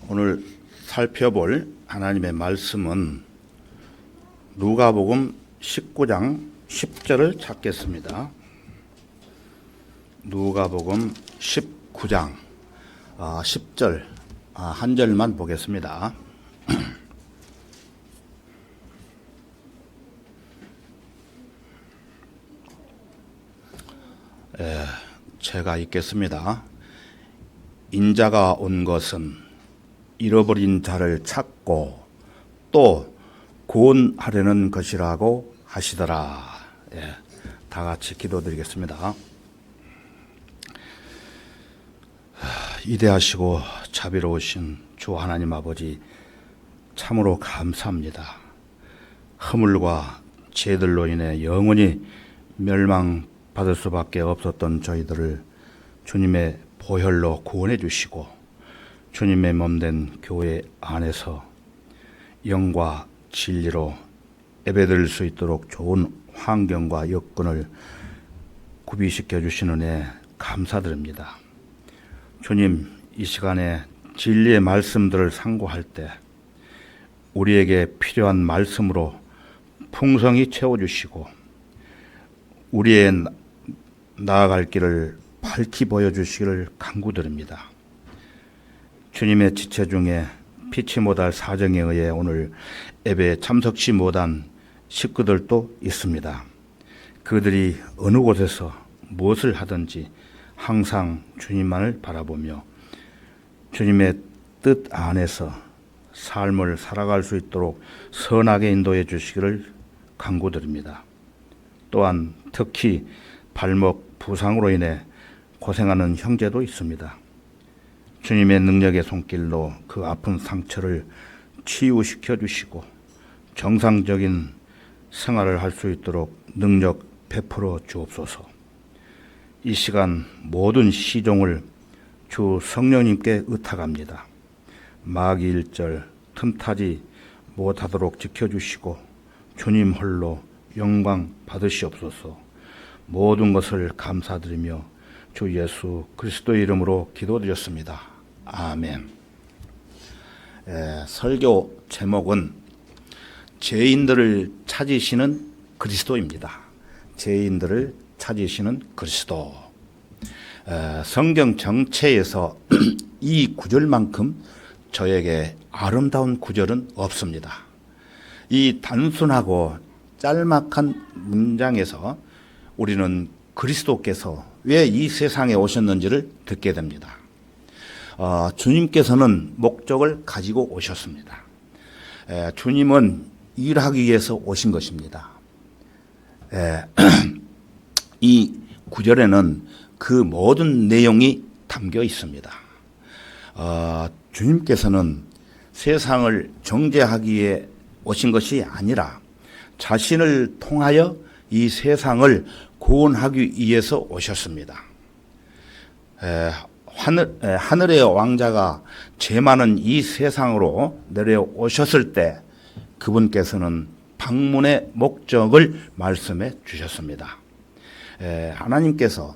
오늘 살펴볼 하나님의 말씀은 누가복음 19장 10절을 찾겠습니다. 누가복음 19장 10절 한 절만 보겠습니다. 제가 읽겠습니다. 인자가 온 것은 잃어버린 자를 찾고 또 구원하려는 것이라고 하시더라. 다 같이 기도드리겠습니다. 위대하시고 자비로우신 주 하나님 아버지, 참으로 감사합니다. 허물과 죄들로 인해 영원히 멸망받을 수밖에 없었던 저희들을 주님의 보혈로 구원해 주시고 주님의 몸된 교회 안에서 영과 진리로 예배드릴 수 있도록 좋은 환경과 여건을 구비시켜 주시는 애 감사드립니다. 주님, 이 시간에 진리의 말씀들을 상고할 때 우리에게 필요한 말씀으로 풍성히 채워주시고 우리의 나아갈 길을 밝히 보여주시기를 간구드립니다. 주님의 지체 중에 피치 못할 사정에 의해 오늘 예배에 참석치 못한 식구들도 있습니다. 그들이 어느 곳에서 무엇을 하든지 항상 주님만을 바라보며 주님의 뜻 안에서 삶을 살아갈 수 있도록 선하게 인도해 주시기를 간구드립니다. 또한 특히 발목 부상으로 인해 고생하는 형제도 있습니다. 주님의 능력의 손길로 그 아픈 상처를 치유시켜 주시고 정상적인 생활을 할 수 있도록 능력 베풀어 주옵소서. 이 시간 모든 시종을 주 성령님께 의탁합니다. 마귀 일절 틈타지 못하도록 지켜주시고 주님 홀로 영광 받으시옵소서. 모든 것을 감사드리며 주 예수 그리스도의 이름으로 기도드렸습니다. 아멘. 설교 제목은 죄인들을 찾으시는 그리스도입니다. 죄인들을 찾으시는 그리스도. 성경 정체에서 이 구절만큼 저에게 아름다운 구절은 없습니다. 이 단순하고 짤막한 문장에서 우리는 그리스도께서 왜 이 세상에 오셨는지를 듣게 됩니다. 주님께서는 목적을 가지고 오셨습니다. 주님은 일하기 위해서 오신 것입니다. 이 구절에는 그 모든 내용이 담겨 있습니다. 주님께서는 세상을 정죄하기 위해 오신 것이 아니라 자신을 통하여 이 세상을 구원하기 위해서 오셨습니다. 하늘의 왕자가 죄 많은 이 세상으로 내려오셨을 때 그분께서는 방문의 목적을 말씀해 주셨습니다. 하나님께서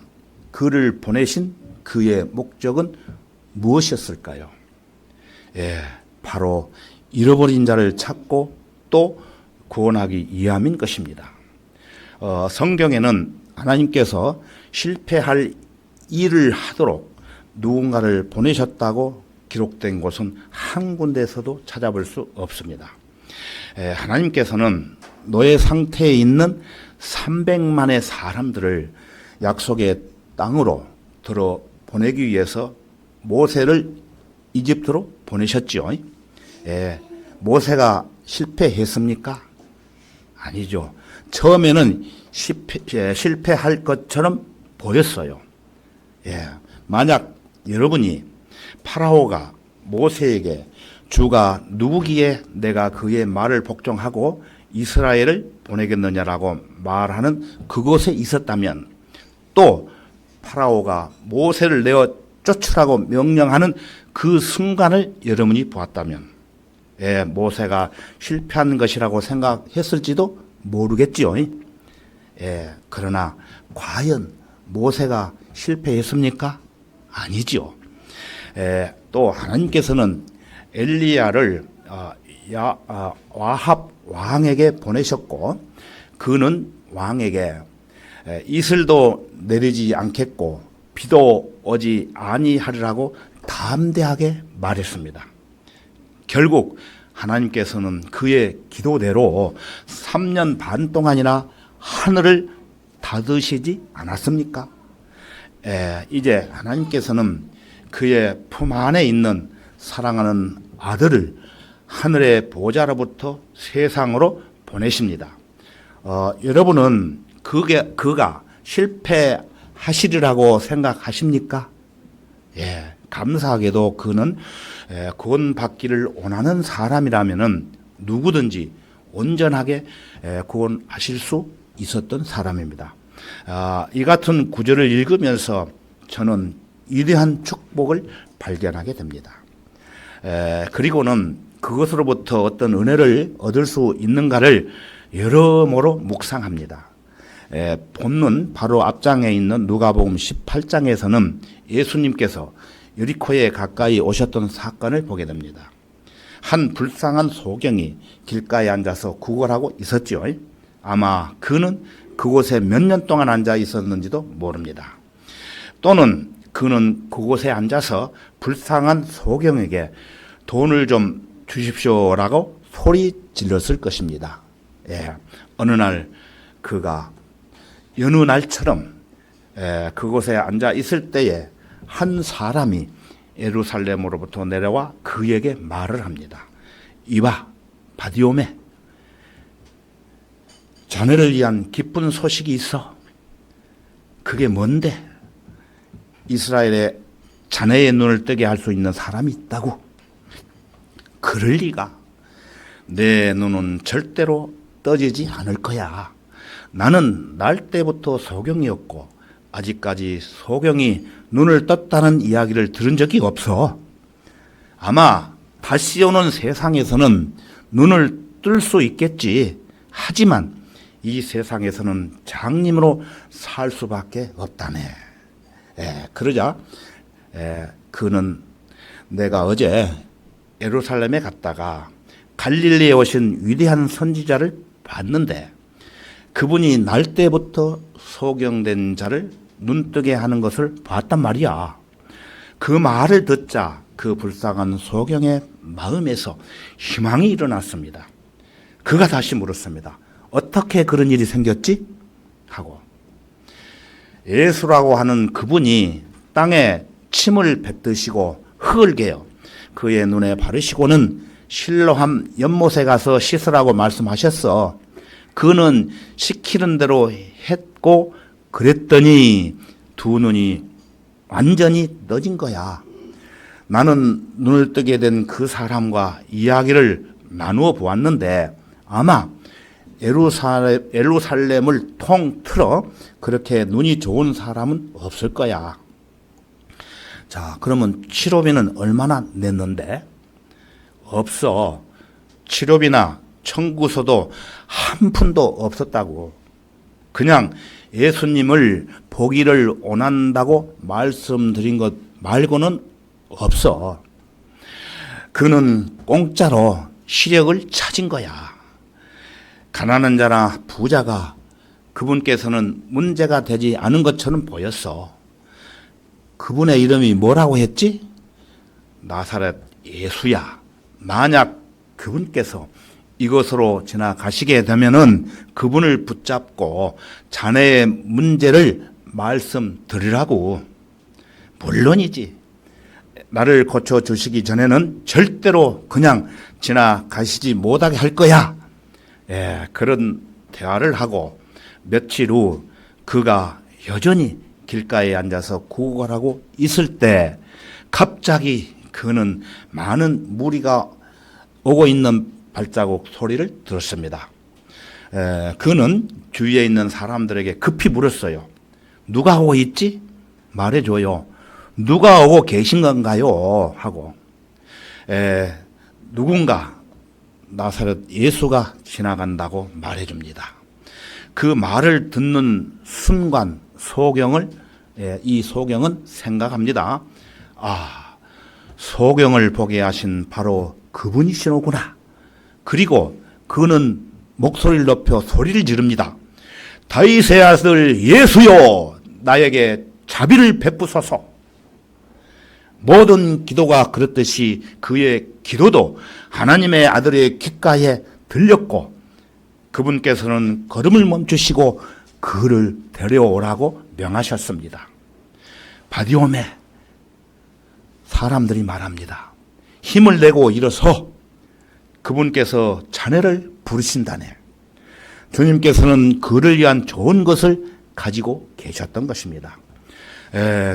그를 보내신 그의 목적은 무엇이었을까요? 바로 잃어버린 자를 찾고 또 구원하기 위함인 것입니다. 성경에는 하나님께서 실패할 일을 하도록 누군가를 보내셨다고 기록된 곳은 한 군데에서도 찾아볼 수 없습니다. 하나님께서는 노예 상태에 있는 300만의 사람들을 약속의 땅으로 들어 보내기 위해서 모세를 이집트로 보내셨지요. 모세가 실패했습니까? 아니죠. 처음에는 실패할 것처럼 보였어요. 만약 여러분이 파라오가 모세에게 주가 누구기에 내가 그의 말을 복종하고 이스라엘을 보내겠느냐라고 말하는 그곳에 있었다면 또 파라오가 모세를 내어 쫓으라고 명령하는 그 순간을 여러분이 보았다면 모세가 실패한 것이라고 생각했을지도 모르겠지요. 그러나 과연 모세가 실패했습니까? 아니지요. 또 하나님께서는 엘리야를 와합 왕에게 보내셨고, 그는 왕에게 이슬도 내리지 않겠고 비도 오지 아니하리라고 담대하게 말했습니다. 결국 하나님께서는 그의 기도대로 3년 반 동안이나 하늘을 닫으시지 않았습니까? 이제 하나님께서는 그의 품 안에 있는 사랑하는 아들을 하늘의 보좌로부터 세상으로 보내십니다. 여러분은 그가 실패하시리라고 생각하십니까? 예, 감사하게도 그는 구원받기를 원하는 사람이라면은 누구든지 온전하게 구원하실 수 있었던 사람입니다. 이 같은 구절을 읽으면서 저는 위대한 축복을 발견하게 됩니다. 그리고는 그것으로부터 어떤 은혜를 얻을 수 있는가를 여러모로 묵상합니다. 본문 바로 앞장에 있는 누가복음 18장에서는 예수님께서 여리코에 가까이 오셨던 사건을 보게 됩니다. 한 불쌍한 소경이 길가에 앉아서 구걸하고 있었지요. 아마 그는 그곳에 몇 년 동안 앉아 있었는지도 모릅니다. 또는 그는 그곳에 앉아서 불쌍한 소경에게 돈을 좀 주십시오라고 소리 질렀을 것입니다. 어느 날 그가 여느 날처럼 그곳에 앉아 있을 때에 한 사람이 예루살렘으로부터 내려와 그에게 말을 합니다. 이봐, 바디오메, 자네를 위한 기쁜 소식이 있어. 그게 뭔데? 이스라엘에 자네의 눈을 뜨게 할 수 있는 사람이 있다고. 그럴 리가. 내 눈은 절대로 떠지지 않을 거야. 나는 날 때부터 소경이었고 아직까지 소경이 눈을 떴다는 이야기를 들은 적이 없어. 아마 다시 오는 세상에서는 눈을 뜰 수 있겠지. 하지만 이 세상에서는 장님으로 살 수밖에 없다네. 그러자 그는 내가 어제 예루살렘에 갔다가 갈릴리에 오신 위대한 선지자를 봤는데 그분이 날 때부터 소경된 자를 눈뜨게 하는 것을 봤단 말이야. 그 말을 듣자 그 불쌍한 소경의 마음에서 희망이 일어났습니다. 그가 다시 물었습니다. 어떻게 그런 일이 생겼지? 하고. 예수라고 하는 그분이 땅에 침을 뱉으시고 흙을 개어 그의 눈에 바르시고는 실로함 연못에 가서 씻으라고 말씀하셨어. 그는 시키는 대로 했고 그랬더니 두 눈이 완전히 떠진 거야. 나는 눈을 뜨게 된 그 사람과 이야기를 나누어 보았는데 아마 예루살렘을 통틀어 그렇게 눈이 좋은 사람은 없을 거야. 자, 그러면 치료비는 얼마나 냈는데? 없어. 치료비나 청구서도 한 푼도 없었다고. 그냥 예수님을 보기를 원한다고 말씀드린 것 말고는 없어. 그는 공짜로 시력을 찾은 거야. 가난한 자나 부자가 그분께서는 문제가 되지 않은 것처럼 보였어. 그분의 이름이 뭐라고 했지? 나사렛 예수야. 만약 그분께서 이것으로 지나가시게 되면은 그분을 붙잡고 자네의 문제를 말씀드리라고. 물론이지. 나를 고쳐주시기 전에는 절대로 그냥 지나가시지 못하게 할 거야. 그런 대화를 하고 며칠 후 그가 여전히 길가에 앉아서 구걸하고 있을 때 갑자기 그는 많은 무리가 오고 있는 발자국 소리를 들었습니다. 그는 주위에 있는 사람들에게 급히 물었어요. 누가 오고 있지? 말해줘요. 누가 오고 계신 건가요? 하고 누군가 나사렛 예수가 지나간다고 말해줍니다. 그 말을 듣는 순간 이 소경은 생각합니다. 아, 소경을 보게 하신 바로 그분이시로구나. 그리고 그는 목소리를 높여 소리를 지릅니다. 다윗의 아들 예수여, 나에게 자비를 베푸소서. 모든 기도가 그렇듯이 그의 기도도 하나님의 아들의 귓가에 들렸고, 그분께서는 걸음을 멈추시고 그를 데려오라고 명하셨습니다. 바디오메, 사람들이 말합니다. 힘을 내고 일어서. 그분께서 자네를 부르신다네. 주님께서는 그를 위한 좋은 것을 가지고 계셨던 것입니다.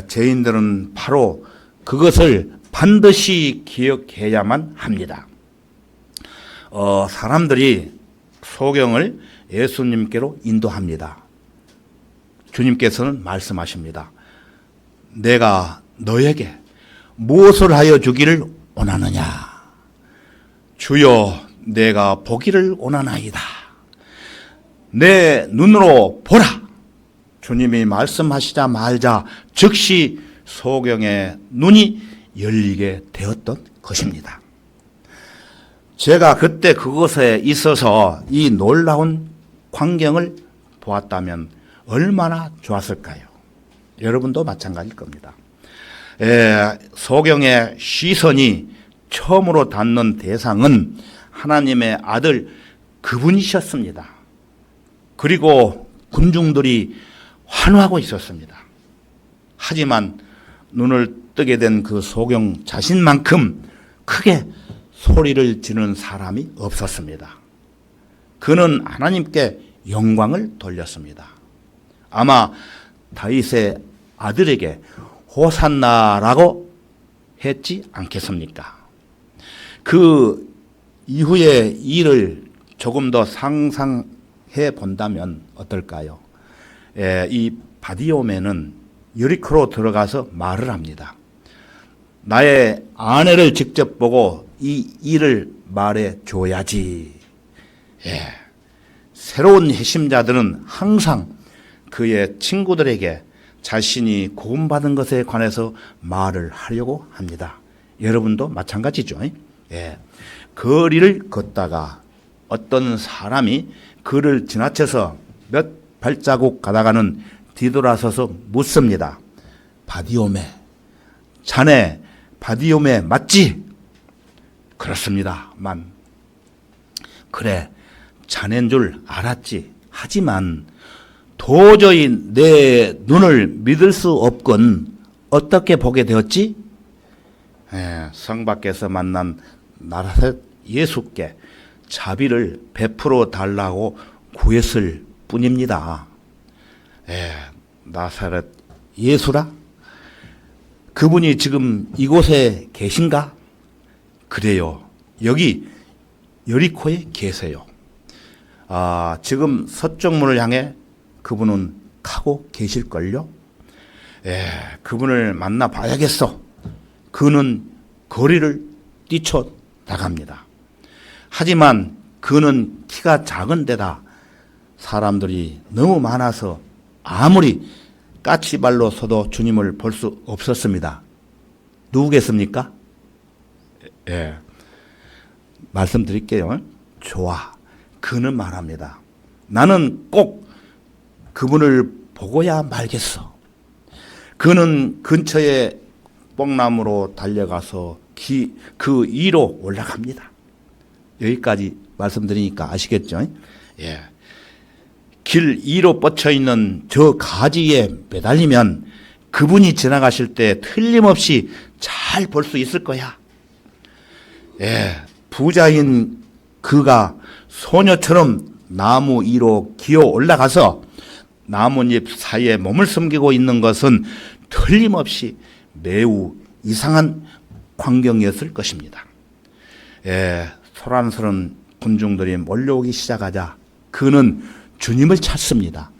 죄인들은 바로 그것을 반드시 기억해야만 합니다. 사람들이 소경을 예수님께로 인도합니다. 주님께서는 말씀하십니다. 내가 너에게 무엇을 하여 주기를 원하느냐? 주여, 내가 보기를 원하나이다. 내 눈으로 보라. 주님이 말씀하시자마자 즉시 소경의 눈이 열리게 되었던 것입니다. 제가 그때 그곳에 있어서 이 놀라운 광경을 보았다면 얼마나 좋았을까요? 여러분도 마찬가지일 겁니다. 소경의 시선이 처음으로 닿는 대상은 하나님의 아들 그분이셨습니다. 그리고 군중들이 환호하고 있었습니다. 하지만 눈을 뜨게 된 그 소경 자신만큼 크게 소리를 지르는 사람이 없었습니다. 그는 하나님께 영광을 돌렸습니다. 아마 다윗의 아들에게 호산나라고 했지 않겠습니까? 그 이후의 일을 조금 더 상상해 본다면 어떨까요? 이 바디오메는 여리코로 들어가서 말을 합니다. 나의 아내를 직접 보고 이 일을 말해 줘야지. 새로운 핵심자들은 항상 그의 친구들에게 자신이 구원받은 것에 관해서 말을 하려고 합니다. 여러분도 마찬가지죠. 거리를 걷다가 어떤 사람이 그를 지나쳐서 몇 발자국 가다가는 뒤돌아서서 묻습니다. 바디오메, 자네 바디오메 맞지? 그렇습니다만, 그래, 자네인 줄 알았지. 하지만 도저히 내 눈을 믿을 수 없건 어떻게 보게 되었지? 성 밖에서 만난 나사렛 예수께 자비를 베풀어 달라고 구했을 뿐입니다. 나사렛 예수라? 그분이 지금 이곳에 계신가? 그래요. 여기 여리코에 계세요. 지금 서쪽문을 향해 그분은 가고 계실걸요? 그분을 만나 봐야겠어. 그는 거리를 뛰쳐 나갑니다. 하지만 그는 키가 작은 데다 사람들이 너무 많아서 아무리 까치발로 서도 주님을 볼 수 없었습니다. 누구겠습니까? 말씀드릴게요. 좋아. 그는 말합니다. 나는 꼭 그분을 보고야 말겠어. 그는 근처에 뽕나무로 달려가서 그 위로 올라갑니다. 여기까지 말씀드리니까 아시겠죠? 길 위로 뻗쳐 있는 저 가지에 매달리면 그분이 지나가실 때 틀림없이 잘 볼 수 있을 거야. 부자인 그가 소녀처럼 나무 위로 기어 올라가서 나뭇잎 사이에 몸을 숨기고 있는 것은 틀림없이 매우 이상한 광경이었을 것입니다. 소란스러운 군중들이 몰려오기 시작하자 그는 주님을 찾습니다.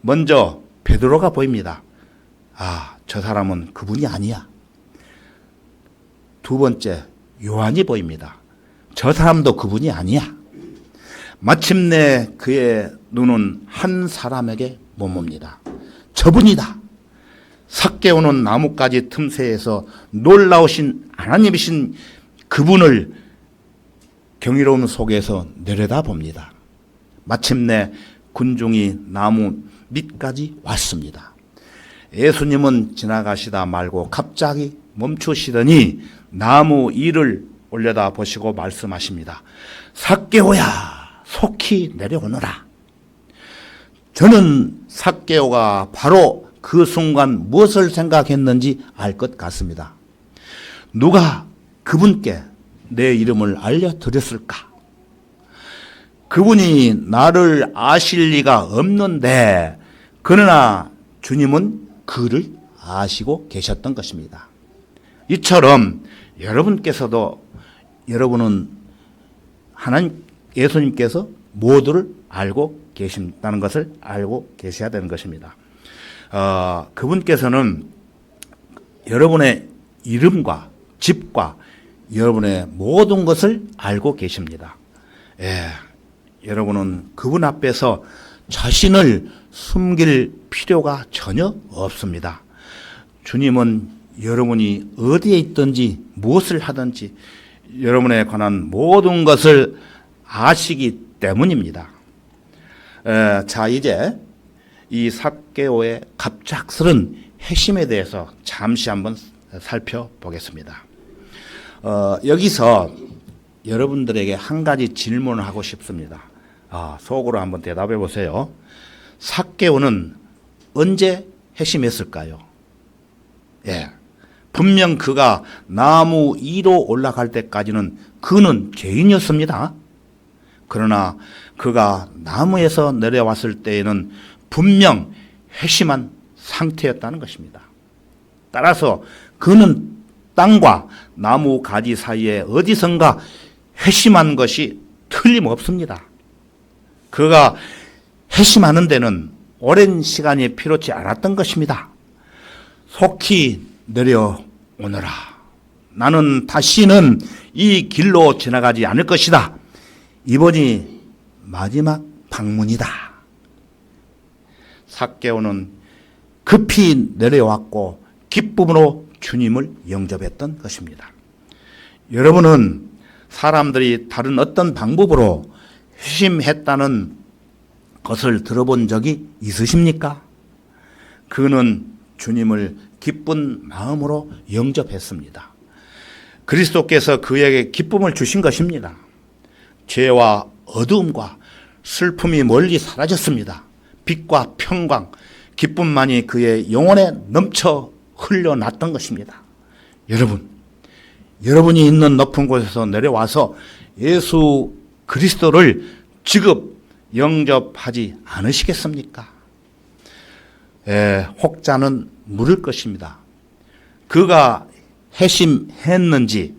먼저 베드로가 보입니다. 저 사람은 그분이 아니야. 두 번째 요한이 보입니다. 저 사람도 그분이 아니야. 마침내 그의 눈은 한 사람에게 머뭅니다. 저분이다. 삭개오는 나뭇가지 틈새에서 놀라우신 하나님이신 그분을 경이로움 속에서 내려다봅니다. 마침내 군중이 나무 밑까지 왔습니다. 예수님은 지나가시다 말고 갑자기 멈추시더니 나무 위를 올려다보시고 말씀하십니다. 삭개오야, 속히 내려오너라. 저는 삭개오가 바로 그 순간 무엇을 생각했는지 알 것 같습니다. 누가 그분께 내 이름을 알려드렸을까? 그분이 나를 아실 리가 없는데, 그러나 주님은 그를 아시고 계셨던 것입니다. 이처럼 여러분은 하나님, 예수님께서 모두를 알고 계신다는 것을 알고 계셔야 되는 것입니다. 그분께서는 여러분의 이름과 집과 여러분의 모든 것을 알고 계십니다. 여러분은 그분 앞에서 자신을 숨길 필요가 전혀 없습니다. 주님은 여러분이 어디에 있든지 무엇을 하든지 여러분에 관한 모든 것을 아시기 때문입니다. 자, 이제 이 삭개오의 갑작스런 핵심에 대해서 잠시 한번 살펴보겠습니다. 여기서 여러분들에게 한 가지 질문을 하고 싶습니다. 속으로 한번 대답해 보세요. 삭개오는 언제 핵심했을까요? 분명 그가 나무 위로 올라갈 때까지는 그는 죄인이었습니다. 그러나 그가 나무에서 내려왔을 때에는 분명 핵심한 상태였다는 것입니다. 따라서 그는 땅과 나무 가지 사이에 어디선가 핵심한 것이 틀림없습니다. 그가 핵심하는 데는 오랜 시간이 필요치 않았던 것입니다. 속히 내려오너라. 나는 다시는 이 길로 지나가지 않을 것이다. 이번이 마지막 방문이다. 삭개오는 급히 내려왔고 기쁨으로 주님을 영접했던 것입니다. 여러분은 사람들이 다른 어떤 방법으로 회심했다는 것을 들어본 적이 있으십니까? 그는 주님을 기쁜 마음으로 영접했습니다. 그리스도께서 그에게 기쁨을 주신 것입니다. 죄와 어두움과 슬픔이 멀리 사라졌습니다. 빛과 평강, 기쁨만이 그의 영혼에 넘쳐 흘러났던 것입니다. 여러분이 있는 높은 곳에서 내려와서 예수 그리스도를 지급 영접하지 않으시겠습니까? 혹자는 물을 것입니다. 그가 회심했는지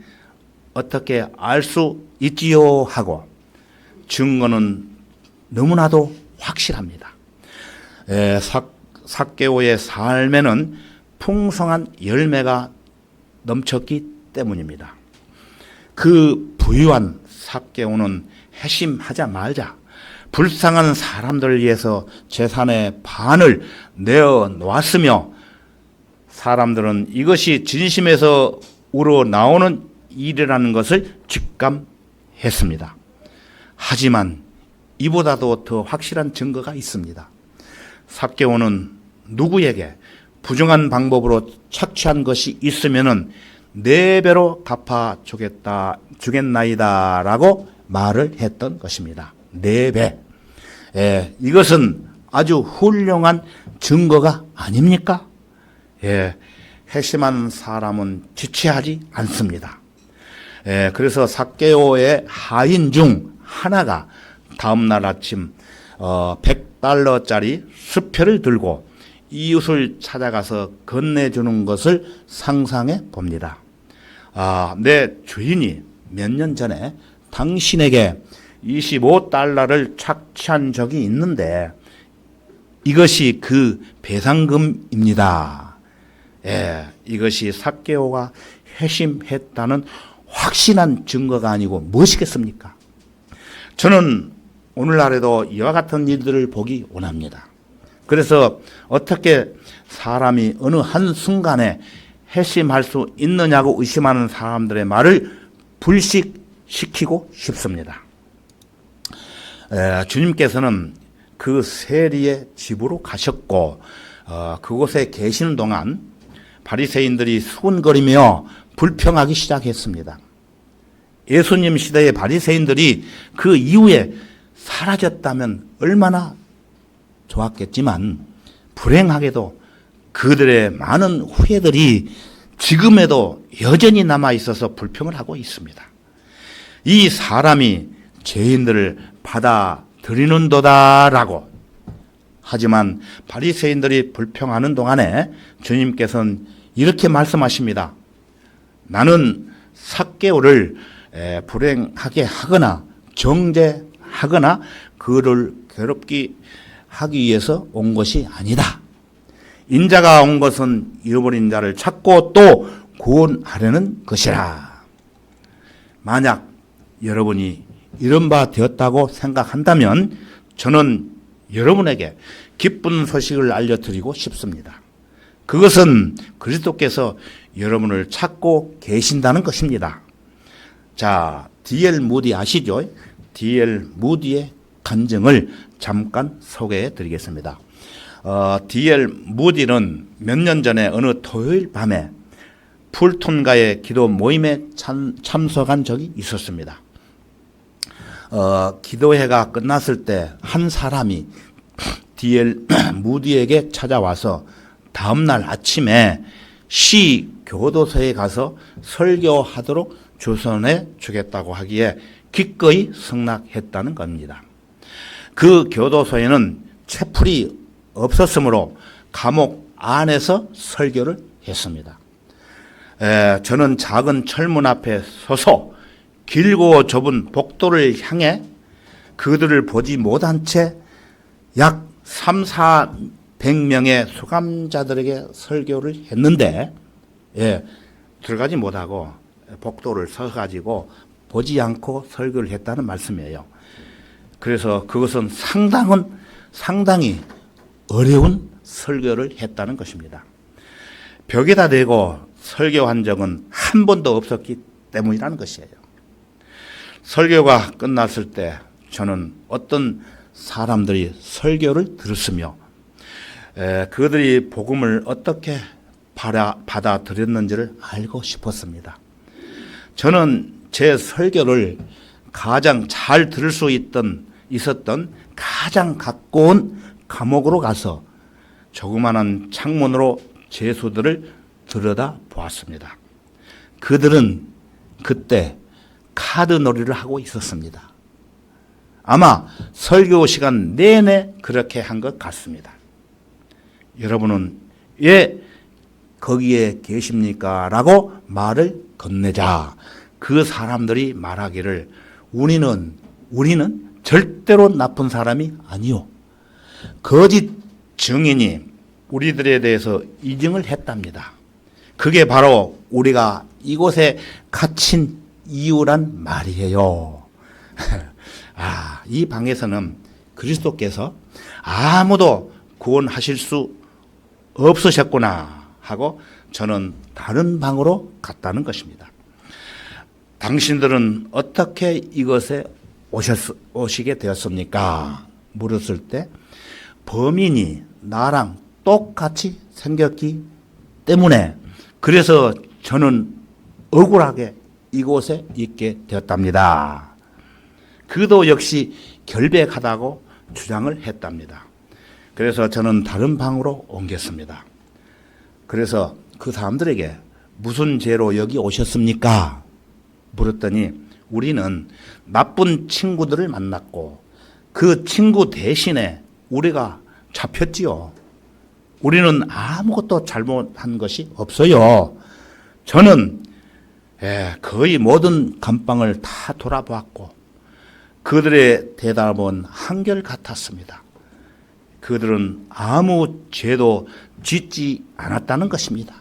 어떻게 알 수 있지요? 하고 증거는 너무나도 확실합니다. 삭개오의 삶에는 풍성한 열매가 넘쳤기 때문입니다. 그 부유한 삭개오는 회심하자마자 불쌍한 사람들을 위해서 재산의 반을 내어놓았으며 사람들은 이것이 진심에서 우러나오는 일이라는 것을 직감했습니다. 하지만 이보다도 더 확실한 증거가 있습니다. 삭개오는 누구에게 부정한 방법으로 착취한 것이 있으면은 4배로 갚아주겠나이다라고 말을 했던 것입니다. 4배. 이것은 아주 훌륭한 증거가 아닙니까? 회심한 사람은 지체하지 않습니다. 그래서 삭개오의 하인 중 하나가 다음날 아침 100달러짜리 수표를 들고 이웃을 찾아가서 건네주는 것을 상상해 봅니다. 내 주인이 몇 년 전에 당신에게 25달러를 착취한 적이 있는데 이것이 그 배상금입니다. 이것이 삭개오가 회심했다는 확신한 증거가 아니고 무엇이겠습니까? 저는 오늘날에도 이와 같은 일들을 보기 원합니다. 그래서 어떻게 사람이 어느 한순간에 회심할 수 있느냐고 의심하는 사람들의 말을 불식시키고 싶습니다. 주님께서는 그 세리의 집으로 가셨고 그곳에 계시는 동안 바리새인들이 수군거리며 불평하기 시작했습니다. 예수님 시대의 바리새인들이 그 이후에 사라졌다면 얼마나 좋았겠지만 불행하게도 그들의 많은 후예들이 지금에도 여전히 남아 있어서 불평을 하고 있습니다. 이 사람이 죄인들을 받아들이는도다라고. 하지만 바리새인들이 불평하는 동안에 주님께서는 이렇게 말씀하십니다. 나는 삭개오를 불행하게 하거나 정죄하거나 그를 괴롭게 하기 위해서 온 것이 아니다. 인자가 온 것은 잃어버린 자를 찾고 또 구원하려는 것이라. 만약 여러분이 이런 바 되었다고 생각한다면 저는 여러분에게 기쁜 소식을 알려드리고 싶습니다. 그것은 그리스도께서 여러분을 찾고 계신다는 것입니다. 자, D.L. 무디 아시죠? D.L. 무디의 간증을 잠깐 소개해 드리겠습니다. D.L. 무디는 몇 년 전에 어느 토요일 밤에 풀톤가의 기도 모임에 참석한 적이 있었습니다. 기도회가 끝났을 때 한 사람이 D.L. 무디에게 찾아와서 다음날 아침에 시 교도소에 가서 설교하도록 주선해 주겠다고 하기에 기꺼이 승낙했다는 겁니다. 그 교도소에는 채플이 없었으므로 감옥 안에서 설교를 했습니다. 저는 작은 철문 앞에 서서 길고 좁은 복도를 향해 그들을 보지 못한 채 약 300~400명의 수감자들에게 설교를 했는데 들어가지 못하고 복도를 서가지고 보지 않고 설교를 했다는 말씀이에요. 그래서 그것은 상당히 어려운 설교를 했다는 것입니다. 벽에다 대고 설교한 적은 한 번도 없었기 때문이라는 것이에요. 설교가 끝났을 때 저는 어떤 사람들이 설교를 들었으며 그들이 복음을 어떻게 받아들였는지를 알고 싶었습니다. 저는 제 설교를 가장 잘 들을 수 있었던 가장 가까운 감옥으로 가서 조그마한 창문으로 죄수들을 들여다 보았습니다. 그들은 그때 카드 놀이를 하고 있었습니다. 아마 설교 시간 내내 그렇게 한 것 같습니다. 여러분은 왜 거기에 계십니까? 라고 말을 건네자 그 사람들이 말하기를 우리는 절대로 나쁜 사람이 아니요. 거짓 증인이 우리들에 대해서 이증을 했답니다. 그게 바로 우리가 이곳에 갇힌 이유란 말이에요. 이 방에서는 그리스도께서 아무도 구원하실 수 없으셨구나 하고 저는 다른 방으로 갔다는 것입니다. 당신들은 어떻게 이것에 오시게 되었습니까? 물었을 때 범인이 나랑 똑같이 생겼기 때문에 그래서 저는 억울하게 이곳에 있게 되었답니다. 그도 역시 결백하다고 주장을 했답니다. 그래서 저는 다른 방으로 옮겼습니다. 그래서 그 사람들에게 무슨 죄로 여기 오셨습니까? 물었더니 우리는 나쁜 친구들을 만났고 그 친구 대신에 우리가 잡혔지요. 우리는 아무것도 잘못한 것이 없어요. 저는 거의 모든 감방을 다 돌아보았고 그들의 대답은 한결같았습니다. 그들은 아무 죄도 짓지 않았다는 것입니다.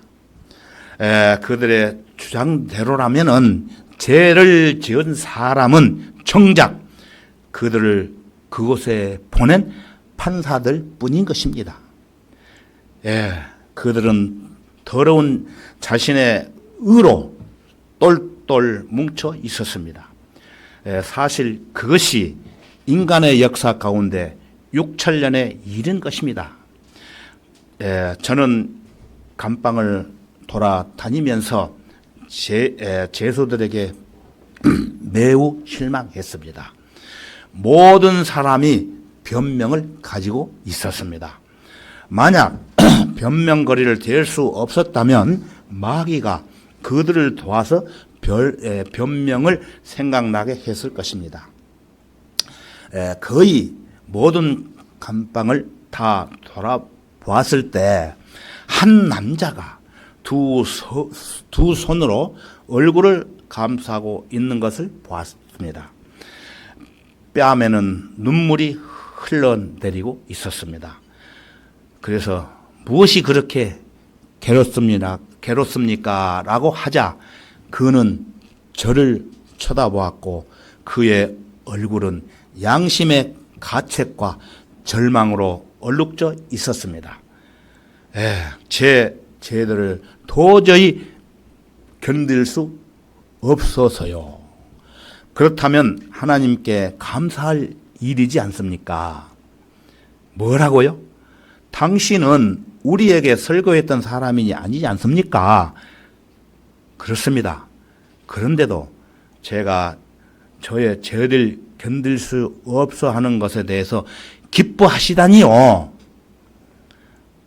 그들의 주장대로라면은 죄를 지은 사람은 정작 그들을 그곳에 보낸 판사들 뿐인 것입니다. 그들은 더러운 자신의 의로 똘똘 뭉쳐 있었습니다. 사실 그것이 인간의 역사 가운데 6천년의 일인 것입니다. 저는 감방을 돌아다니면서 제수들에게 매우 실망했습니다. 모든 사람이 변명을 가지고 있었습니다. 만약 변명거리를 댈 수 없었다면 마귀가 그들을 도와서 변명을 생각나게 했을 것입니다. 거의 모든 감방을 다 돌아보았을 때 한 남자가 두 손으로 얼굴을 감싸고 있는 것을 보았습니다. 뺨에는 눈물이 흘러내리고 있었습니다. 그래서 무엇이 그렇게 괴롭습니까? 라고 하자 그는 저를 쳐다보았고 그의 얼굴은 양심의 가책과 절망으로 얼룩져 있었습니다. 제 죄들을 도저히 견딜 수 없어서요. 그렇다면 하나님께 감사할 일이지 않습니까? 뭐라고요? 당신은 우리에게 설교했던 사람이 아니지 않습니까? 그렇습니다. 그런데도 제가 저의 죄를 견딜 수 없어 하는 것에 대해서 기뻐하시다니요.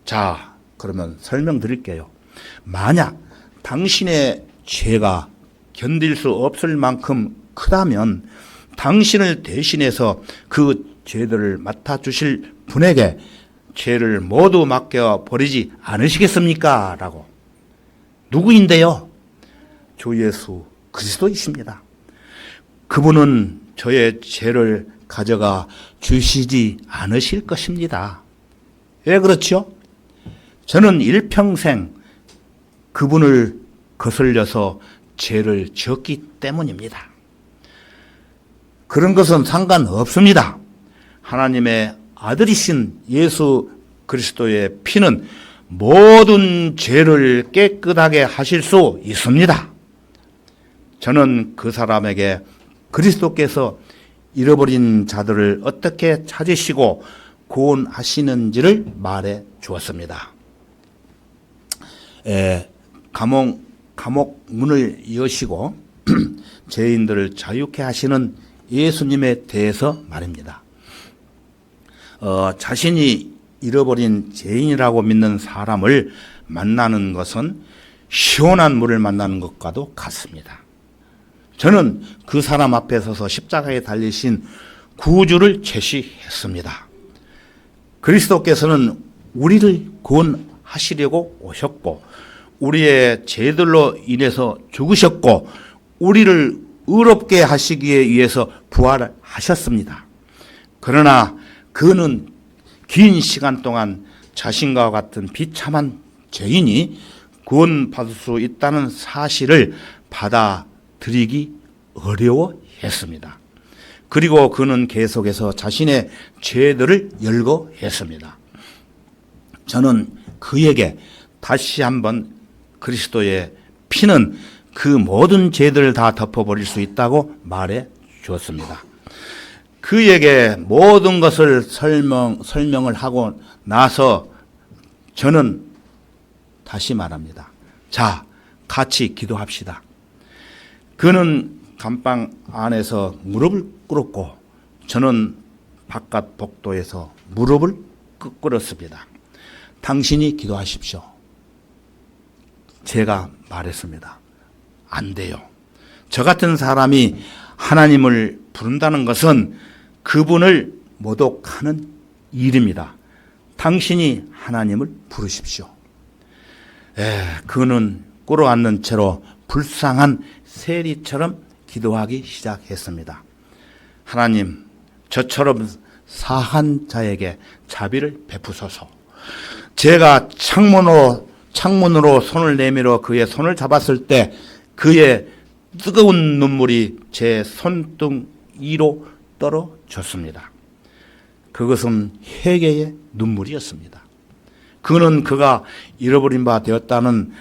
자, 그러면 설명드릴게요. 만약 당신의 죄가 견딜 수 없을 만큼 크다면 당신을 대신해서 그 죄들을 맡아주실 분에게 죄를 모두 맡겨버리지 않으시겠습니까? 라고. 누구인데요? 주 예수 그리스도이십니다. 그분은 저의 죄를 가져가 주시지 않으실 것입니다. 왜 그렇죠? 저는 일평생 그분을 거슬려서 죄를 지었기 때문입니다. 그런 것은 상관없습니다. 하나님의 아들이신 예수 그리스도의 피는 모든 죄를 깨끗하게 하실 수 있습니다. 저는 그 사람에게 그리스도께서 잃어버린 자들을 어떻게 찾으시고 구원하시는지를 말해 주었습니다. 감옥 문을 여시고 죄인들을 자유케 하시는 예수님에 대해서 말입니다. 자신이 잃어버린 죄인이라고 믿는 사람을 만나는 것은 시원한 물을 만나는 것과도 같습니다. 저는 그 사람 앞에 서서 십자가에 달리신 구주를 제시했습니다. 그리스도께서는 우리를 구원하시려고 오셨고 우리의 죄들로 인해서 죽으셨고 우리를 의롭게 하시기 위해서 부활하셨습니다. 그러나 그는 긴 시간 동안 자신과 같은 비참한 죄인이 구원받을 수 있다는 사실을 받아들이기 어려워했습니다. 그리고 그는 계속해서 자신의 죄들을 열거했습니다. 저는 그에게 다시 한번 그리스도의 피는 그 모든 죄들을 다 덮어버릴 수 있다고 말해 주었습니다. 그에게 모든 것을 설명을 하고 나서 저는 다시 말합니다. 자, 같이 기도합시다. 그는 감방 안에서 무릎을 꿇었고 저는 바깥 복도에서 무릎을 꿇었습니다. 당신이 기도하십시오. 제가 말했습니다. 안 돼요. 저 같은 사람이 하나님을 부른다는 것은 그분을 모독하는 일입니다. 당신이 하나님을 부르십시오. 그는 꿇어앉는 채로 불쌍한 세리처럼 기도하기 시작했습니다. 하나님, 저처럼 사한 자에게 자비를 베푸소서. 제가 창문으로 손을 내밀어 그의 손을 잡았을 때 그의 뜨거운 눈물이 제 손등 위로 떨어졌습니다. 그것은 회개의 눈물이었습니다. 그는 그가 잃어버린 바 되었다는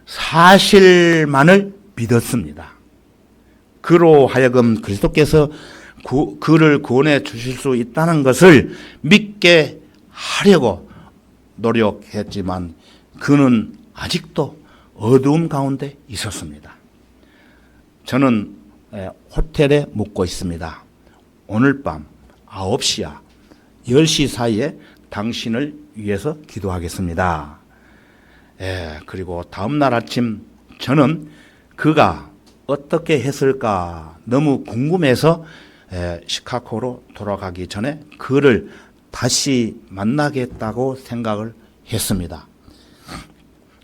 사실만을 믿었습니다. 그로 하여금 그리스도께서 그를 구원해 주실 수 있다는 것을 믿게 하려고 노력했지만 그는 아직도 어두움 가운데 있었습니다. 저는 호텔에 묵고 있습니다. 오늘 밤 9시와 10시 사이에 당신을 위해서 기도하겠습니다. 그리고 다음날 아침 저는 그가 어떻게 했을까 너무 궁금해서 시카고로 돌아가기 전에 그를 다시 만나겠다고 생각을 했습니다.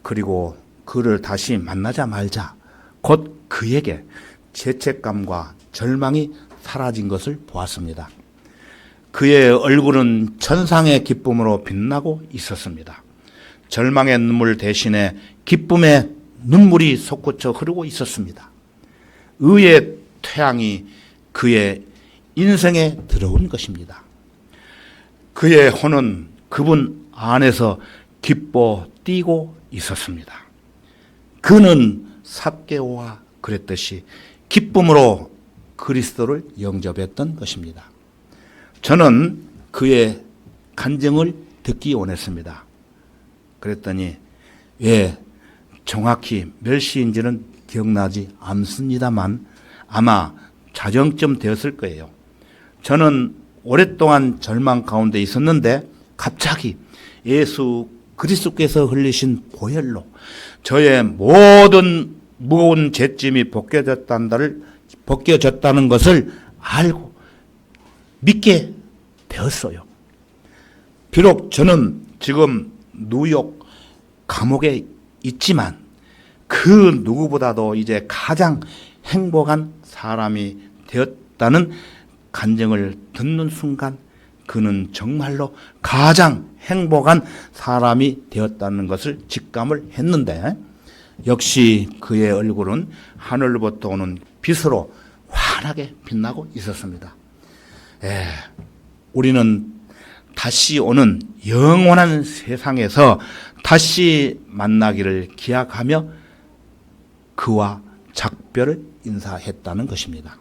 그리고 그를 다시 만나자마자 곧 그에게 죄책감과 절망이 사라진 것을 보았습니다. 그의 얼굴은 천상의 기쁨으로 빛나고 있었습니다. 절망의 눈물 대신에 기쁨의 눈물이 솟구쳐 흐르고 있었습니다. 의의 태양이 그의 인생에 들어온 것입니다. 그의 혼은 그분 안에서 기뻐 뛰고 있었습니다. 그는 삭개오와 그랬듯이 기쁨으로 그리스도를 영접했던 것입니다. 저는 그의 간증을 듣기 원했습니다. 그랬더니 왜 정확히 몇 시인지는 기억나지 않습니다만 아마 자정쯤 되었을 거예요. 저는 오랫동안 절망 가운데 있었는데 갑자기 예수 그리스도께서 흘리신 보혈로 저의 모든 무거운 죄짐이 벗겨졌다는 것을 알고 믿게 되었어요. 비록 저는 지금 뉴욕 감옥에 있지만 그 누구보다도 이제 가장 행복한 사람이 되었다는 간증을 듣는 순간 그는 정말로 가장 행복한 사람이 되었다는 것을 직감을 했는데 역시 그의 얼굴은 하늘로부터 오는 빛으로 환하게 빛나고 있었습니다. 우리는 다시 오는 영원한 세상에서 다시 만나기를 기약하며 그와 작별을 인사했다는 것입니다.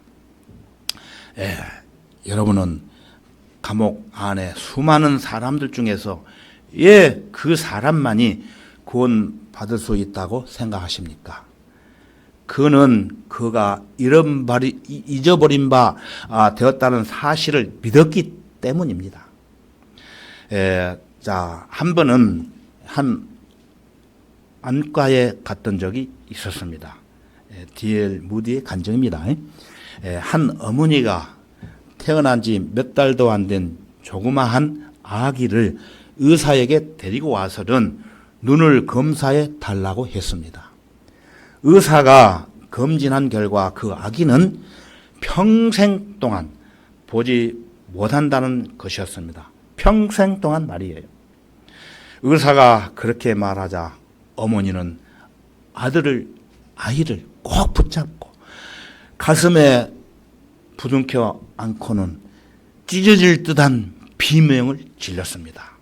여러분은 감옥 안에 수많은 사람들 중에서 왜 그 사람만이 구원받을 수 있다고 생각하십니까? 그는 그가 잊어버린 바 되었다는 사실을 믿었기 때문입니다. 한 번은 한 안과에 갔던 적이 있었습니다. D.L. 무디의 간증입니다. 한 어머니가 태어난 지 몇 달도 안 된 조그마한 아기를 의사에게 데리고 와서는 눈을 검사해 달라고 했습니다. 의사가 검진한 결과 그 아기는 평생 동안 보지 못한다는 것이었습니다. 평생 동안 말이에요. 의사가 그렇게 말하자 어머니는 아이를 꼭 붙잡고 가슴에 부둥켜 안고는 찢어질 듯한 비명을 질렀습니다.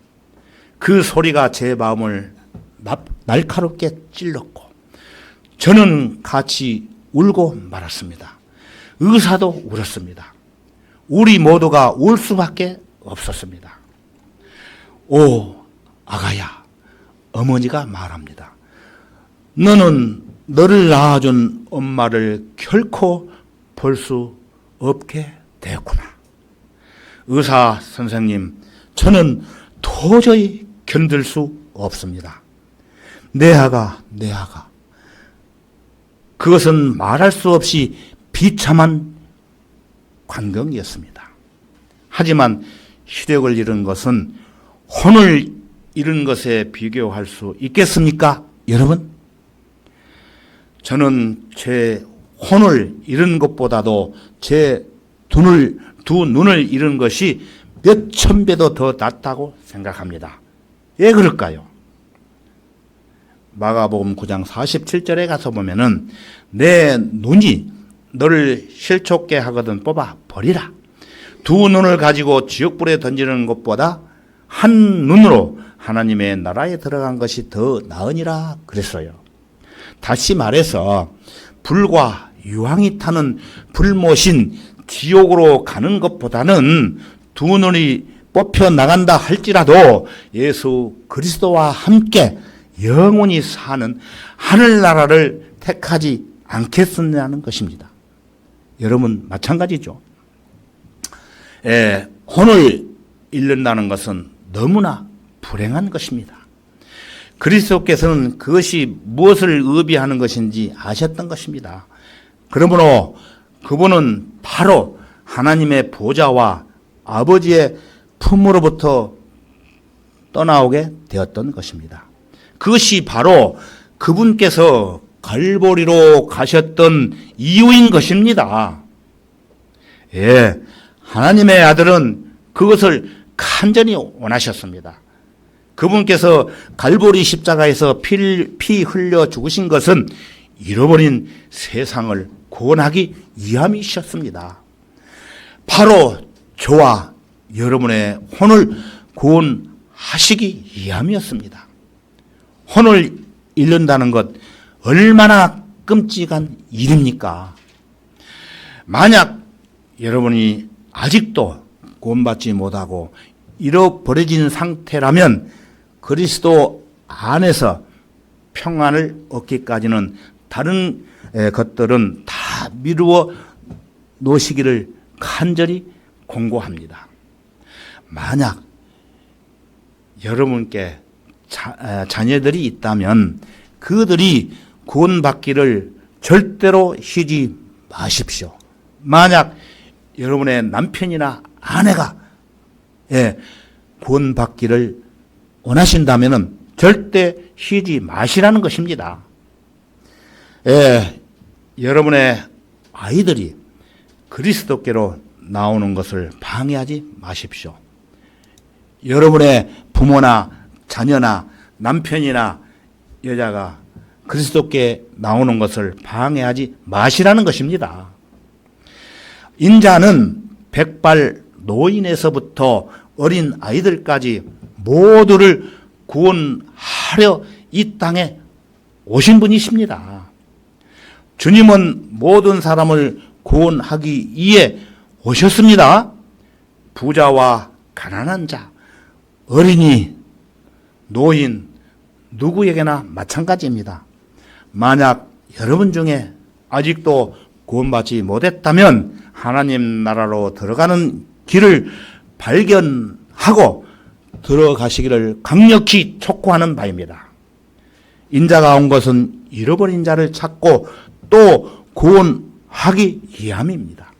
그 소리가 제 마음을 날카롭게 찔렀고 저는 같이 울고 말았습니다. 의사도 울었습니다. 우리 모두가 울 수밖에 없었습니다. 오 아가야, 어머니가 말합니다. 너는 너를 낳아준 엄마를 결코 볼 수 없게 되었구나. 의사 선생님, 저는 도저히 견딜 수 없습니다. 내 아가. 그것은 말할 수 없이 비참한 광경이었습니다. 하지만 시력을 잃은 것은 혼을 잃은 것에 비교할 수 있겠습니까? 여러분? 저는 제 혼을 잃은 것보다도 제 두 눈을 잃은 것이 몇 천 배도 더 낫다고 생각합니다. 왜 그럴까요? 마가복음 9장 47절에 가서 보면은 내 눈이 너를 실족게 하거든 뽑아 버리라. 두 눈을 가지고 지옥불에 던지는 것보다 한 눈으로 하나님의 나라에 들어간 것이 더 나으니라 그랬어요. 다시 말해서 불과 유황이 타는 불못인 지옥으로 가는 것보다는 두 눈이 뽑혀 나간다 할지라도 예수 그리스도와 함께 영원히 사는 하늘나라를 택하지 않겠느냐는 것입니다. 여러분 마찬가지죠. 혼을 잃는다는 것은 너무나 불행한 것입니다. 그리스도께서는 그것이 무엇을 의미하는 것인지 아셨던 것입니다. 그러므로 그분은 바로 하나님의 보좌와 아버지의 품으로부터 떠나오게 되었던 것입니다. 그것이 바로 그분께서 갈보리로 가셨던 이유인 것입니다. 하나님의 아들은 그것을 간절히 원하셨습니다. 그분께서 갈보리 십자가에서 피 흘려 죽으신 것은 잃어버린 세상을 구원하기 위함이셨습니다. 바로 저와 여러분의 혼을 구원하시기 위함이었습니다. 혼을 잃는다는 것 얼마나 끔찍한 일입니까? 만약 여러분이 아직도 구원받지 못하고 잃어버려진 상태라면 그리스도 안에서 평안을 얻기까지는 다른 것들은 다 미루어 놓으시기를 간절히 권고합니다. 만약 여러분께 자녀들이 있다면 그들이 구원받기를 절대로 쉬지 마십시오. 만약 여러분의 남편이나 아내가 구원받기를 원하신다면 절대 쉬지 마시라는 것입니다. 여러분의 아이들이 그리스도께로 나오는 것을 방해하지 마십시오. 여러분의 부모나 자녀나 남편이나 여자가 그리스도께 나오는 것을 방해하지 마시라는 것입니다. 인자는 백발 노인에서부터 어린 아이들까지 모두를 구원하려 이 땅에 오신 분이십니다. 주님은 모든 사람을 구원하기 위해 오셨습니다. 부자와 가난한 자, 어린이, 노인, 누구에게나 마찬가지입니다. 만약 여러분 중에 아직도 구원받지 못했다면 하나님 나라로 들어가는 길을 발견하고 들어가시기를 강력히 촉구하는 바입니다. 인자가 온 것은 잃어버린 자를 찾고 또 구원하기 위함입니다.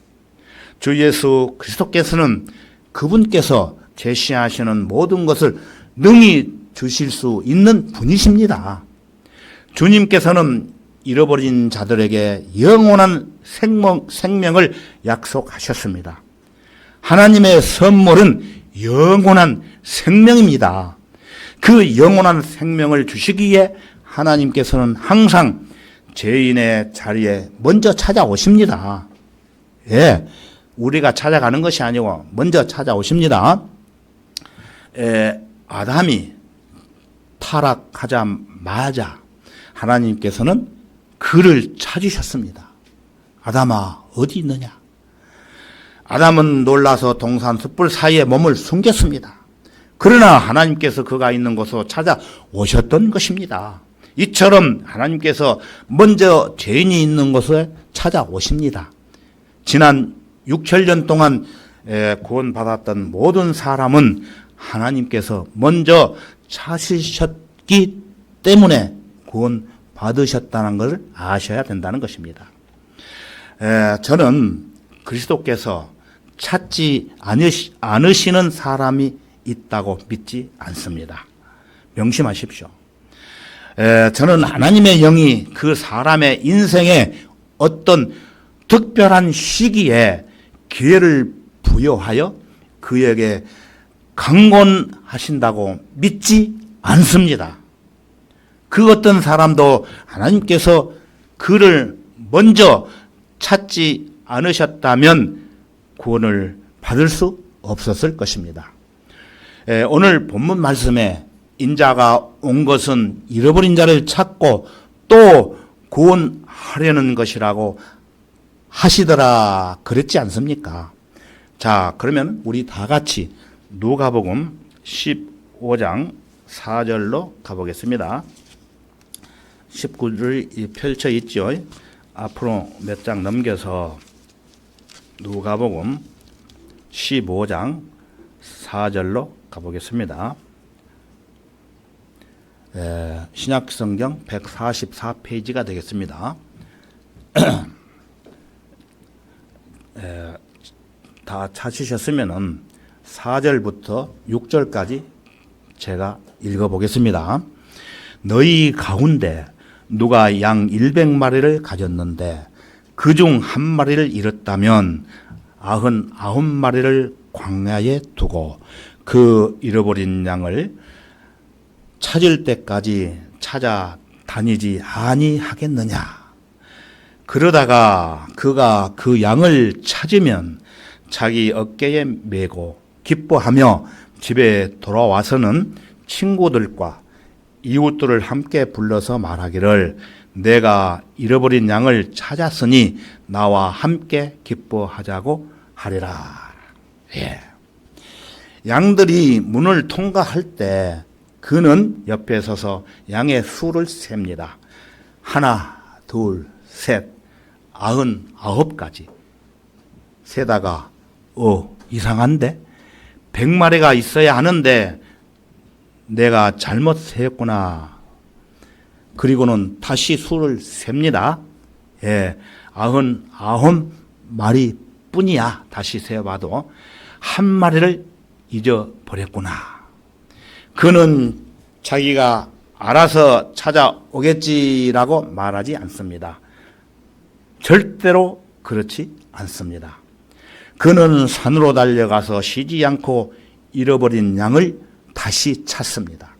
주 예수 그리스도께서는 그분께서 제시하시는 모든 것을 능히 주실 수 있는 분이십니다. 주님께서는 잃어버린 자들에게 영원한 생명을 약속하셨습니다. 하나님의 선물은 영원한 생명입니다. 그 영원한 생명을 주시기에 하나님께서는 항상 죄인의 자리에 먼저 찾아오십니다. 우리가 찾아가는 것이 아니고 먼저 찾아오십니다. 아담이 타락하자마자 하나님께서는 그를 찾으셨습니다. 아담아 어디 있느냐? 아담은 놀라서 동산 숯불 사이에 몸을 숨겼습니다. 그러나 하나님께서 그가 있는 곳으로 찾아오셨던 것입니다. 이처럼 하나님께서 먼저 죄인이 있는 곳에 찾아오십니다. 지난 6천년 동안 구원받았던 모든 사람은 하나님께서 먼저 찾으셨기 때문에 구원받으셨다는 것을 아셔야 된다는 것입니다. 저는 그리스도께서 찾지 않으시는 사람이 있다고 믿지 않습니다. 명심하십시오. 저는 하나님의 영이 그 사람의 인생에 어떤 특별한 시기에 기회를 부여하여 그에게 강권하신다고 믿지 않습니다. 그 어떤 사람도 하나님께서 그를 먼저 찾지 않으셨다면 구원을 받을 수 없었을 것입니다. 오늘 본문 말씀에 인자가 온 것은 잃어버린 자를 찾고 또 구원하려는 것이라고 하시더라 그랬지 않습니까? 자, 그러면 우리 다 같이 누가복음 15장 4절로 가보겠습니다. 19를 펼쳐 있죠. 앞으로 몇 장 넘겨서 누가복음 15장 4절로 가보겠습니다. 신약성경 144페이지가 되겠습니다. 다 찾으셨으면 4절부터 6절까지 제가 읽어보겠습니다. 너희 가운데 누가 양 100마리를 가졌는데 그중 한 마리를 잃었다면 99마리를 광야에 두고 그 잃어버린 양을 찾을 때까지 찾아다니지 아니하겠느냐. 그러다가 그가 그 양을 찾으면 자기 어깨에 메고 기뻐하며 집에 돌아와서는 친구들과 이웃들을 함께 불러서 말하기를 내가 잃어버린 양을 찾았으니 나와 함께 기뻐하자고 하리라. 예. 양들이 문을 통과할 때 그는 옆에 서서 양의 수를 셉니다. 하나, 둘, 셋, 99가지. 세다가 이상한데? 100마리가 있어야 하는데 내가 잘못 세었구나. 그리고는 다시 수를 셉니다. 99마리 뿐이야. 다시 세어봐도 한 마리를 잊어버렸구나. 그는 자기가 알아서 찾아오겠지라고 말하지 않습니다. 절대로 그렇지 않습니다. 그는 산으로 달려가서 쉬지 않고 잃어버린 양을 다시 찾습니다.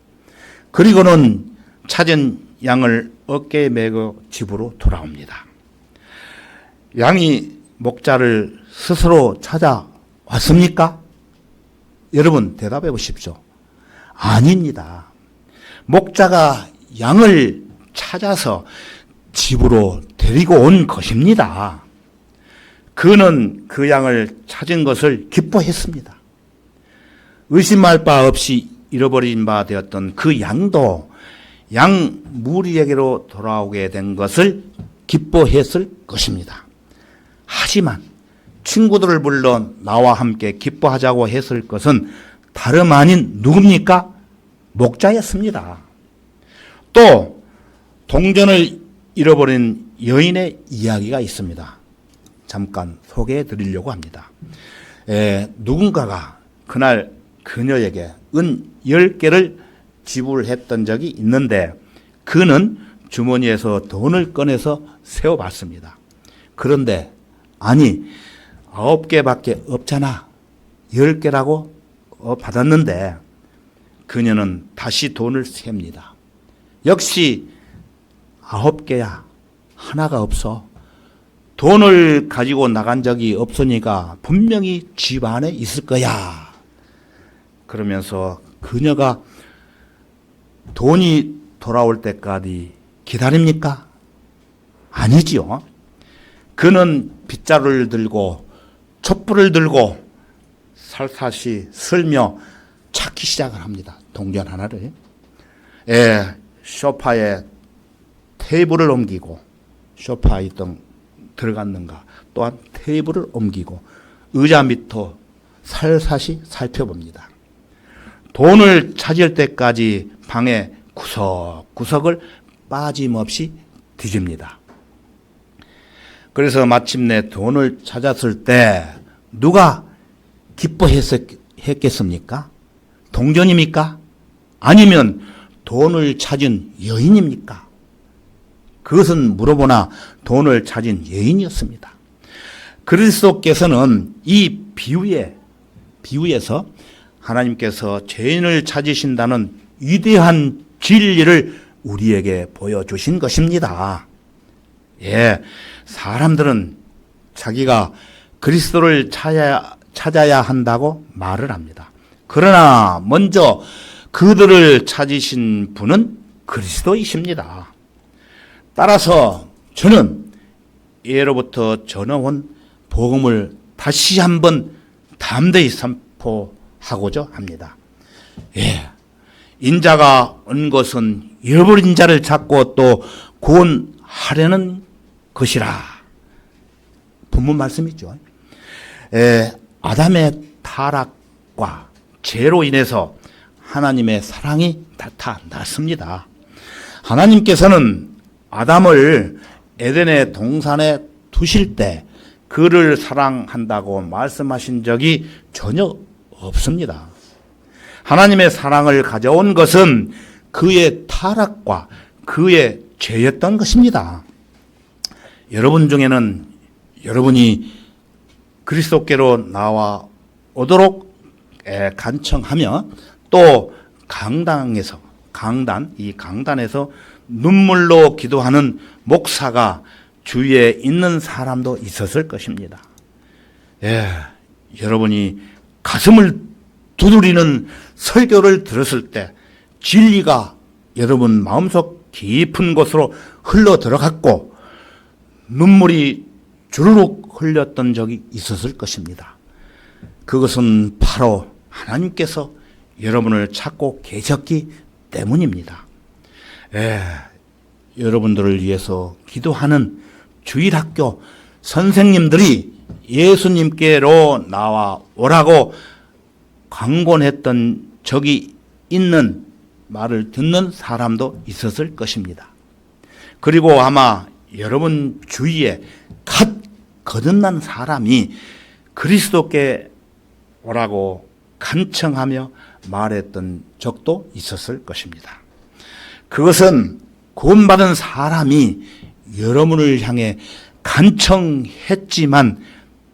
그리고는 찾은 양을 어깨에 메고 집으로 돌아옵니다. 양이 목자를 스스로 찾아왔습니까? 여러분 대답해 보십시오. 아닙니다. 목자가 양을 찾아서 집으로 데리고 온 것입니다. 그는 그 양을 찾은 것을 기뻐했습니다. 의심할 바 없이 잃어버린 바 되었던 그 양도 양 무리에게로 돌아오게 된 것을 기뻐했을 것입니다. 하지만 친구들을 불러 나와 함께 기뻐하자고 했을 것은 다름 아닌 누굽니까? 목자였습니다. 또 동전을 잃어버린 여인의 이야기가 있습니다. 잠깐 소개해 드리려고 합니다. 누군가가 그날 그녀에게 은 10개를 지불했던 적이 있는데 그는 주머니에서 돈을 꺼내서 세어봤습니다. 그런데 아니 9개밖에 없잖아. 10개라고 받았는데 그녀는 다시 돈을 셉니다. 역시 9개야. 하나가 없어. 돈을 가지고 나간 적이 없으니까 분명히 집 안에 있을 거야. 그러면서 그녀가 돈이 돌아올 때까지 기다립니까? 아니지요. 그는 빗자루를 들고 촛불을 들고 살사시 쓸며 찾기 시작을 합니다. 동전 하나를. 소파에 테이블을 옮기고 소파에 있던 들어갔는가 또한 테이블을 옮기고 의자 밑도 살사시 살펴봅니다. 돈을 찾을 때까지 방의 구석구석을 빠짐없이 뒤집니다. 그래서 마침내 돈을 찾았을 때 누가 기뻐했겠습니까? 동전입니까? 아니면 돈을 찾은 여인입니까? 그것은 물어보나 돈을 찾은 여인이었습니다. 그리스도께서는 이 비유에서 하나님께서 죄인을 찾으신다는 위대한 진리를 우리에게 보여주신 것입니다. 사람들은 자기가 그리스도를 찾아야 한다고 말을 합니다. 그러나 먼저 그들을 찾으신 분은 그리스도이십니다. 따라서 저는 예로부터 전해온 복음을 다시 한번 담대히 선포하고자 합니다. 인자가 온 것은 잃어버린 자를 찾고 또 구원하려는 것이라. 본문 말씀이죠. 아담의 타락과 죄로 인해서 하나님의 사랑이 나타났습니다. 하나님께서는 아담을 에덴의 동산에 두실 때 그를 사랑한다고 말씀하신 적이 전혀 없습니다. 하나님의 사랑을 가져온 것은 그의 타락과 그의 죄였던 것입니다. 여러분 중에는 여러분이 그리스도께로 나와 오도록 간청하며 또 강단에서 눈물로 기도하는 목사가 주위에 있는 사람도 있었을 것입니다. 여러분이 가슴을 두드리는 설교를 들었을 때 진리가 여러분 마음속 깊은 곳으로 흘러 들어갔고 눈물이 주르륵 흘렸던 적이 있었을 것입니다. 그것은 바로 하나님께서 여러분을 찾고 계셨기 때문입니다. 여러분들을 위해서 기도하는 주일학교 선생님들이 예수님께로 나와 오라고 강권했던 적이 있는 말을 듣는 사람도 있었을 것입니다. 그리고 아마 여러분 주위에 갓 거듭난 사람이 그리스도께 오라고 간청하며 말했던 적도 있었을 것입니다. 그것은 구원받은 사람이 여러분을 향해 간청했지만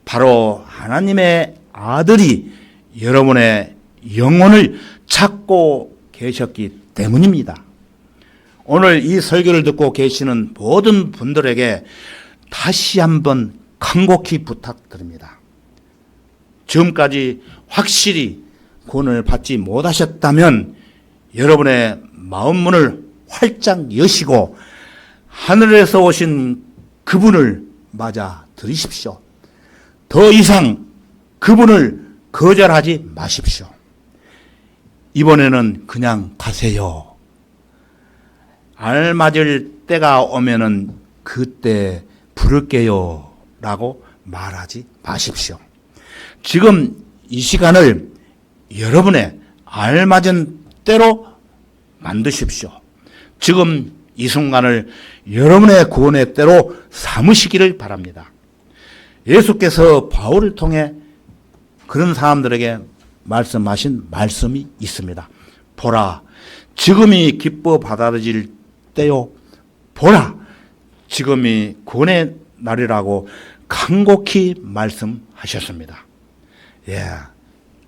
바로 하나님의 아들이 여러분의 영혼을 찾고 계셨기 때문입니다. 오늘 이 설교를 듣고 계시는 모든 분들에게 다시 한번 간곡히 부탁드립니다. 지금까지 확실히 구원을 받지 못하셨다면 여러분의 마음문을 활짝 여시고 하늘에서 오신 그분을 맞아 들이십시오. 더 이상 그분을 거절하지 마십시오. 이번에는 그냥 가세요. 알맞을 때가 오면은 그때 부를게요 라고 말하지 마십시오. 지금 이 시간을 여러분의 알맞은 때로 만드십시오. 지금 이 순간을 여러분의 구원의 때로 삼으시기를 바랍니다. 예수께서 바울을 통해 그런 사람들에게 말씀하신 말씀이 있습니다. 보라, 지금이 기뻐 받아들일 때요. 보라, 지금이 구원의 날이라고 간곡히 말씀하셨습니다.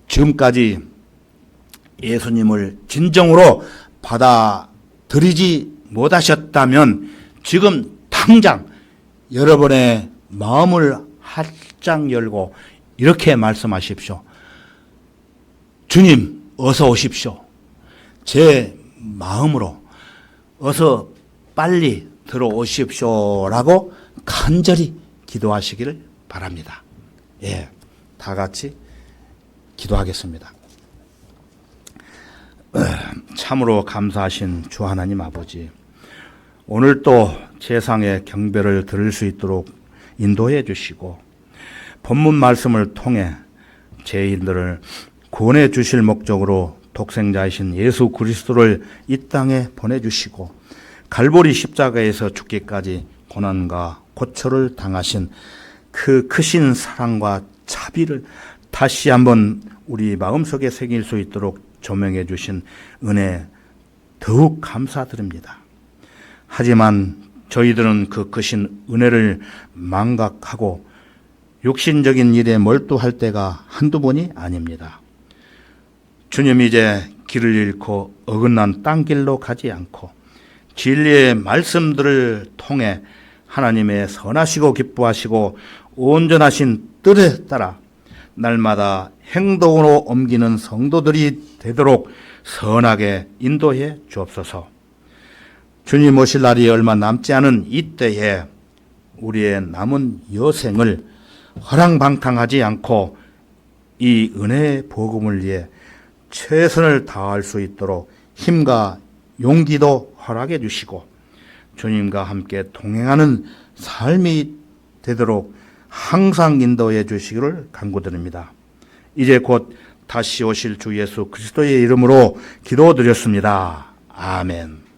지금까지 예수님을 진정으로 받아들이지 못하셨다면 지금 당장 여러분의 마음을 활짝 열고 이렇게 말씀하십시오. 주님, 어서 오십시오. 제 마음으로 어서 빨리 들어오십시오라고 간절히 기도하시기를 바랍니다. 다 같이 기도하겠습니다. 참으로 감사하신 주 하나님 아버지, 오늘 또 세상의 경배를 들을 수 있도록 인도해 주시고 본문 말씀을 통해 죄인들을 구원해 주실 목적으로 독생자이신 예수 그리스도를 이 땅에 보내주시고 갈보리 십자가에서 죽기까지 고난과 고초를 당하신 그 크신 사랑과 자비를 다시 한번 우리 마음속에 새길 수 있도록 조명해 주신 은혜 더욱 감사드립니다. 하지만 저희들은 그 크신 은혜를 망각하고 육신적인 일에 몰두할 때가 한두 번이 아닙니다. 주님, 이제 길을 잃고 어긋난 땅길로 가지 않고 진리의 말씀들을 통해 하나님의 선하시고 기뻐하시고 온전하신 뜻에 따라 날마다 행동으로 옮기는 성도들이 되도록 선하게 인도해 주옵소서. 주님 오실 날이 얼마 남지 않은 이때에 우리의 남은 여생을 허랑방탕하지 않고 이 은혜의 복음을 위해 최선을 다할 수 있도록 힘과 용기도 허락해 주시고 주님과 함께 동행하는 삶이 되도록 항상 인도해 주시기를 간구드립니다. 이제 곧 다시 오실 주 예수 그리스도의 이름으로 기도드렸습니다. 아멘.